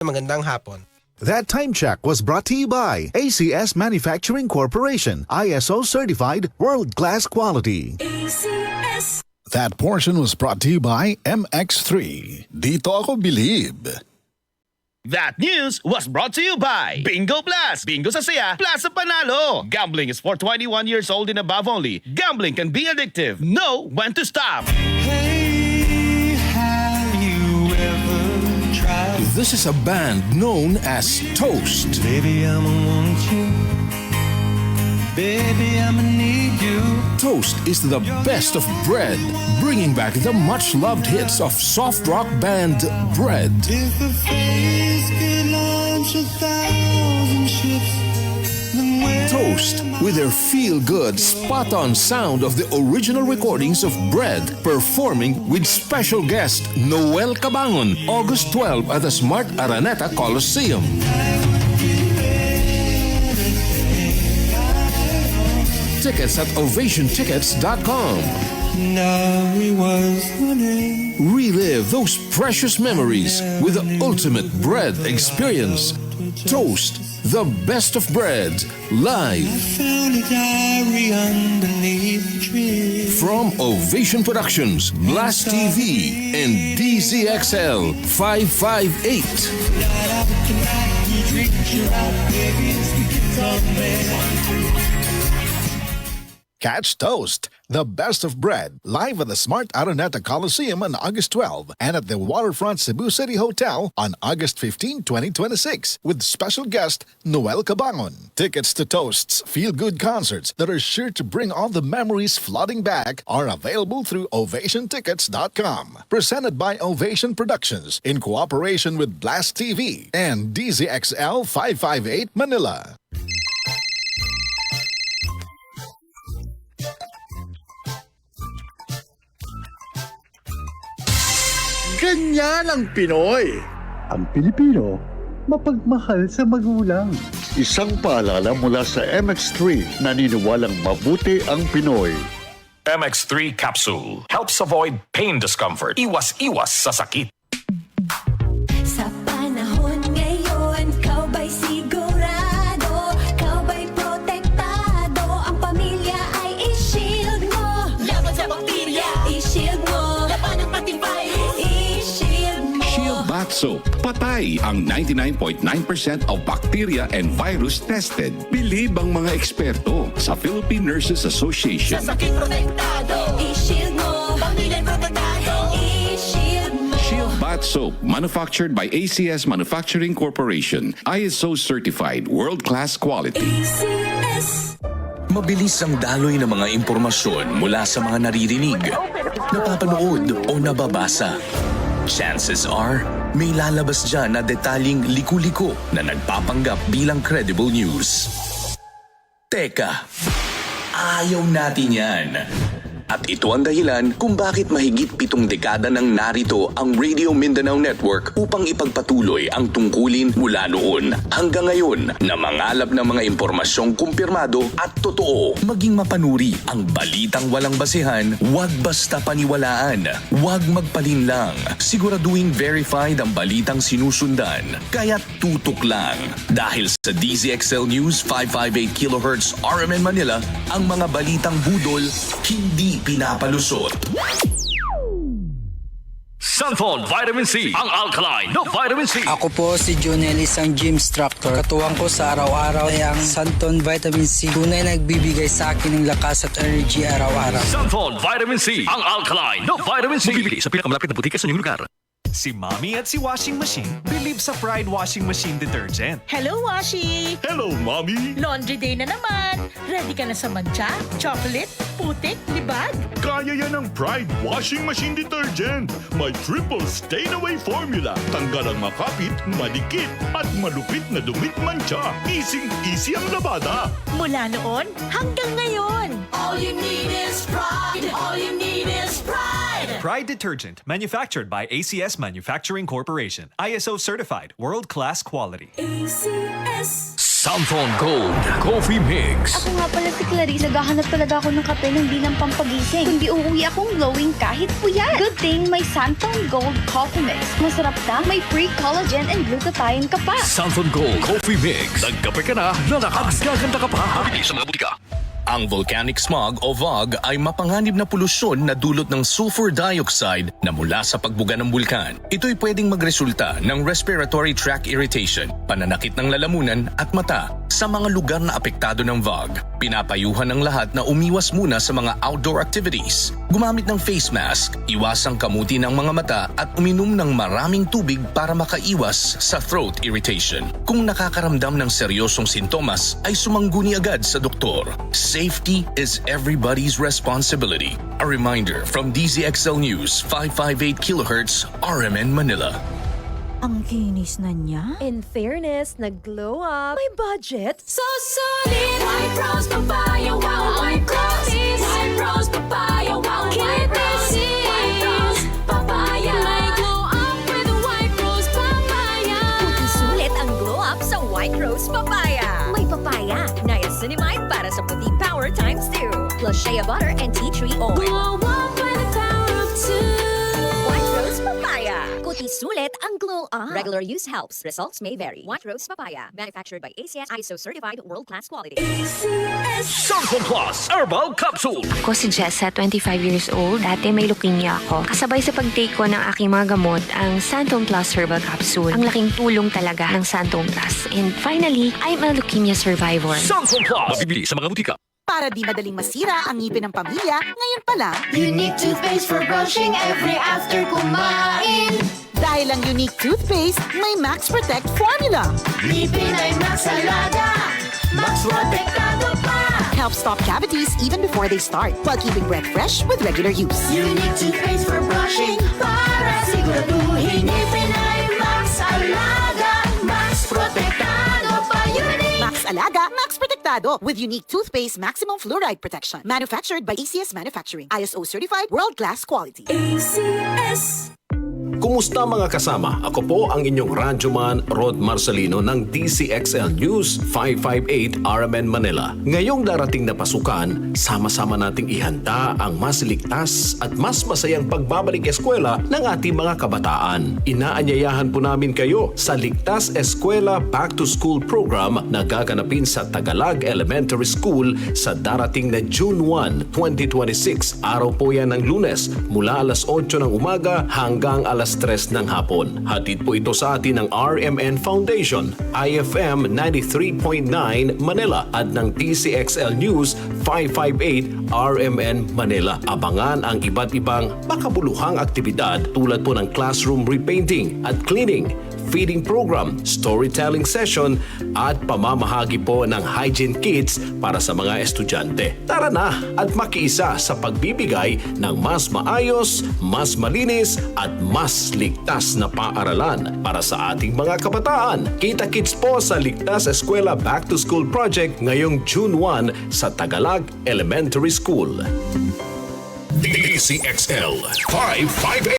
Magandang hapon. That time check was brought to you by ACS Manufacturing Corporation, ISO certified world-class quality. ACS. That portion was brought to you by MX3. Dito ako believe. That news was brought to you by Bingo Plus. Bingo sa saya, plus sa panalo. Gambling is for 21 years old and above only. Gambling can be addictive. Know when to stop. Hey, have you ever tried? This is a band known as Toast. Baby, I'ma want you. Baby, I'ma need you. Toast is the best of bread, bringing back the much-loved hits of soft rock band Bread. If the face could launch 1,000 ships, then where Toast, with their feel-good, spot-on sound of the original recordings of Bread, performing with special guest Noel Cabangon, August 12 at the Smart Araneta Coliseum. Tickets at ovationtickets.com. now we was running. Relive those precious memories with the ultimate Bread experience. Toast, the best of Bread, live. Found a diary underneath the tree. From Ovation Productions, Blast TV, and DZXL 558. Catch Toast, the best of bread, live at the Smart Araneta Coliseum on August 12 and at the Waterfront Cebu City Hotel on August 15, 2026 with special guest Noel Cabangon. Tickets to Toast's feel-good concerts that are sure to bring all the memories flooding back are available through ovationtickets.com. Presented by Ovation Productions in cooperation with Blast TV and DZXL 558 Manila. Ganyan ang Pinoy. Ang Pilipino, mapagmahal sa magulang. Isang paalala mula sa MX3, naniniwalang mabuti ang Pinoy. MX3 Capsule helps avoid pain discomfort. Iwas-iwas sa sakit. Sa panahon ngayon, kau ba'y sigurado? Kau ba'y protektado? Ang pamilya ay i-shield mo. Laban sa bakterya, i-shield mo. Laban ng matibay, i-shield mo. Shield Bath Soap. Patay ang 99.9% of bacteria and virus tested. Believe ang mga eksperto sa Philippine Nurses Association. Sa sakit protektado, i-shield mo. Pamilya'y protektado, i-shield mo. Shield Bath Soap, manufactured by ACS Manufacturing Corporation. ISO certified, world-class quality. ACS. Mabilis ang daloy ng mga impormasyon mula sa mga naririnig, napapanood o nababasa. Chances are, may lalabas dyan na detalyeng liku-liko na nagpapanggap bilang credible news. Teka, ayaw natin yan. At ito ang dahilan kung bakit mahigit 7 dekada nang narito ang Radio Mindanao Network upang ipagpatuloy ang tungkulin mula noon hanggang ngayon na mangalap ng mga impormasyong kumpirmado at totoo. Maging mapanuri ang balitang walang basihan, huwag basta paniwalaan, huwag magpalinlang. Siguraduhin verified ang balitang sinusundan, kaya tutok lang. Dahil sa DZXL News 558 kHz RMN Manila, ang mga balitang budol hindi pinapalusot. Sunfall Vitamin C, ang alkaline no vitamin C. Ako po si Jonel, isang gym instructor. Katuwang ko sa araw-araw ay ang Sunton Vitamin C. Tunay nagbibigay sa akin ng lakas at energy araw-araw. Sunfall Vitamin C, ang alkaline no vitamin C. Mabibili sa pinakamalapit na butika sa inyong lugar. Si Mommy at si Washing Machine believe sa Pride Washing Machine Detergent. Hello, Washi! Hello, Mommy! Laundry day na naman. Ready ka na sa mancha, chocolate, putik, libag? Kaya yan ang Pride Washing Machine Detergent. May triple stain-away formula. Tanggal ang makapit, madikit, at malupit na dumit mancha. Easy ang labada. Mula noon hanggang ngayon. All you need is pride. All you need is pride. Pride Detergent, manufactured by ACS Manufacturing Corporation. ISO certified, world-class quality. ACS. Santon Gold Coffee Mix. Ako nga pala si Clarice. Naghahanap talaga ako ng kape ng di lang pampagising. Kundi uuwi akong glowing kahit puyat. Good thing may Santon Gold Coffee Mix. Masarap na, may free collagen and glutathione ka pa. Santon Gold Coffee Mix. Nagkape ka na, lalakas, gaganda ka pa. Mabili sa mga butika. Ang volcanic smog o VOG ay mapanganib na polusyon na dulot ng sulfur dioxide na mula sa pagbuga ng bulkan. Ito'y pwedeng magresulta ng respiratory tract irritation, pananakit ng lalamunan at mata. Sa mga lugar na apektado ng VOG, pinapayuhan ng lahat na umiwas muna sa mga outdoor activities. Gumamit ng face mask, iwasang kamuti ng mga mata at uminom ng maraming tubig para makaiwas sa throat irritation. Kung nakakaramdam ng seryosong sintomas, ay sumangguni agad sa doktor. Safety is everybody's responsibility. A reminder from DZXL News 558 kHz RMN Manila. Ang kinis na niya. In fairness, nag-glow up. May budget. So solid! White Rose Papaya, wow! White Rose! White Rose Papaya, wow! White Rose! White Rose Papaya! May glow up with White Rose Papaya! Puti sulit ang glow up sa White Rose Papaya. May papaya, niacinamide para sa puti power times 2. Plus shea butter and tea tree oil. Glow up with the power of 2! White Rose Papaya. Puti sulit ang glow up. Regular use helps. Results may vary. White Rose Papaya. Manufactured by ACS ISO certified world-class quality. Santon Plus Herbal Capsule. Ako si Jessa, 25 years old. Dati may leukemia ako. Kasabay sa pag-take ko ng aking mga gamot, ang Santon Plus Herbal Capsule. Ang laking tulong talaga ng Santon Plus. And finally, I'm a leukemia survivor. Santon Plus. Mabibili sa mga butika. Para di madaling masira ang ngipin ng pamilya, ngayon pa lang, Unique toothpaste for brushing every after kumain. dahil ang unique toothpaste may Max Protect formula. Ngipin ay Max Alaga, Max Protektado pa. Helps stop cavities even before they start, while keeping breath fresh with regular use. Unique toothpaste for brushing para siguraduhin ngipin ay Max Alaga, Max Protektado pa. Unique Max Alaga, Max Protectado with unique toothpaste maximum fluoride protection. Manufactured by ACS Manufacturing. ISO certified world-class quality. ACS. Kumusta mga kasama? Ako po ang inyong radyoman Rod Marcelino ng DCXL News 558 RMN Manila. Ngayong darating na pasukan, sama-sama nating ihanda ang mas ligtas at mas masayang pagbabalik eskwela ng ating mga kabataan. Inaanyayahan po namin kayo sa Ligtas Eskwela Back to School program na gaganapin sa Tagalog Elementary School sa darating na June 1, 2026. Araw po yan ng Lunes mula alas 8 ng umaga hanggang alas 3 ng hapon. Hatid po ito sa atin ng RMN Foundation, IFM 93.9 Manila at ng TCXL News 558 RMN Manila. Abangan ang iba't ibang makabuluhang aktibidad tulad po ng classroom repainting at cleaning, feeding program, storytelling session at pamamahagi po ng hygiene kits para sa mga estudyante. Tara na at makiisa sa pagbibigay ng mas maayos, mas malinis at mas ligtas na paaralan para sa ating mga kabataan. Kita-kits po sa Ligtas Eskwela Back to School Project ngayong June 1 sa Tagalog Elementary School. DCXL 558